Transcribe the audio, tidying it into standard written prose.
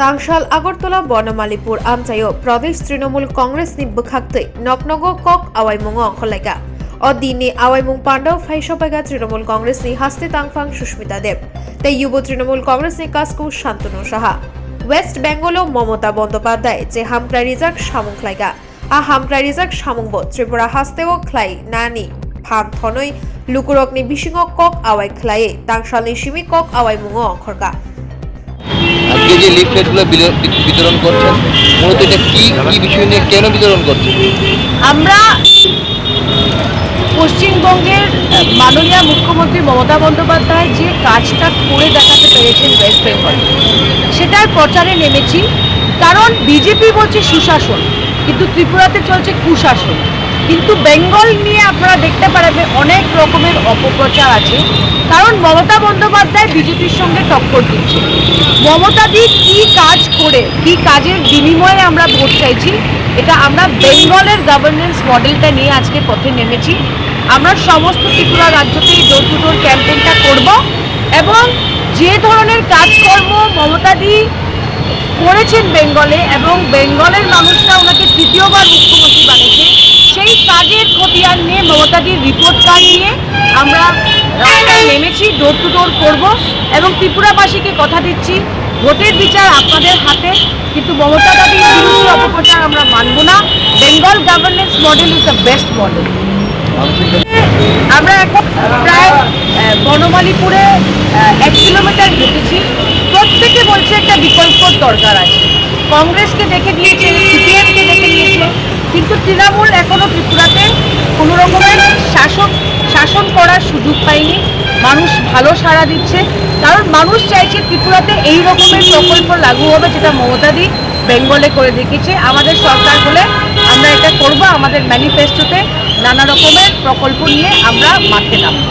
तांगशाल আগরতলা বনমালীপুর আমচাইও প্রদেশ Trinamool Congress নিবখাক্তৈ নকনগো cock আওয়াইমুং অংখলাইগা অদিনে আওয়াইমুং পান্ডাও ফাইসপাইগা Trinamool কংগ্রেসনি হাস্তে তাংফাং Susmita দেব তাই যুব Trinamool কংগ্রেসনি কাসকু Shantanu Saha West বেঙ্গলও Mamata Bandyopadhyay যে হামক্রা রিজাক সামুংখ্লাইগা হামক্রা রিজাক সামুংব ত্রিপুরা হাস্তেও খ্লাই নানি ফান থনৈ লুকুরকনি বিশিং কক আওয়াই খ্লাইয়ে তাংশালনি সিমি কক আওয়াইমুং অংখরগা আজকে যে লিফলেটগুলো বিতরণ করছেন মূলত এটা কি বিষয় নিয়ে কেন বিতরণ করছেন? আমরা পশ্চিমবঙ্গের মাননীয় মুখ্যমন্ত্রী মমতা বন্দ্যোপাধ্যায় যে কাজটা করে দেখাতে পেরেছেন ওয়েস্ট বেঙ্গল সেটার প্রচারে নেমেছি। কারণ বিজেপি বলছে সুশাসন, কিন্তু ত্রিপুরাতে চলছে কুশাসন। কিন্তু বেঙ্গল নিয়ে আপনারা দেখতে পারবেন অনেক রকমের অপপ্রচার আছে। কারণ মমতা বন্দ্যোপাধ্যায় বিজেপির সঙ্গে টক্কর দিচ্ছে। মমতাদি কি কাজ করে, কি কাজের বিনিময়ে আমরা ভোট চাইছি, এটা আমরা বেঙ্গলের গভর্নেন্স মডেলটা নিয়ে আজকে পথে নেমেছি। আমরা সমস্ত ত্রিপুরা রাজ্যতেই ডোর টু ডোর ক্যাম্পেইনটা করব এবং যে ধরনের কাজকর্ম মমতাদি করেছেন বেঙ্গলে এবং বেঙ্গলের মানুষরা ওনাকে তৃতীয়বার মুখ্যমন্ত্রী বানিয়েছে, সেই কাজের খতিয়ান নিয়ে মমতাদির রিপোর্ট কার্ড নিয়ে আমরা রাস্তায় নেমেছি, ডোর টু ডোর করবো এবং ত্রিপুরাবাসীকে কথা দিচ্ছি ভোটের বিচার আপনাদের হাতে, কিন্তু মমতা দাদির বিরুদ্ধে অপপ্রচার আমরা মানব না। Bengal governance model is the best model. আমরা এখন প্রায় বনমালীপুরে 1 কিলোমিটার হেঁটেছি। প্রত্যেকে বলছে একটা বিকল্পর দরকার আছে। কংগ্রেসকে দেখে দিয়েছে, সিপিএমকে দেখে দিয়েছে, কিন্তু তৃণমূল এখনও ত্রিপুরাতে কোনো রকমের শাসন করার সুযোগ পায়নি। মানুষ ভালো সাড়া দিচ্ছে, কারণ মানুষ চাইছে ত্রিপুরাতে এই রকমের প্রকল্প লাগু হবে যেটা মমতাদি বেঙ্গলে করে দেখিয়েছে। আমাদের সরকার হলে আমরা এটা করব। আমাদের ম্যানিফেস্টোতে নানা রকমের প্রকল্প নিয়ে আমরা মাঠে নামব।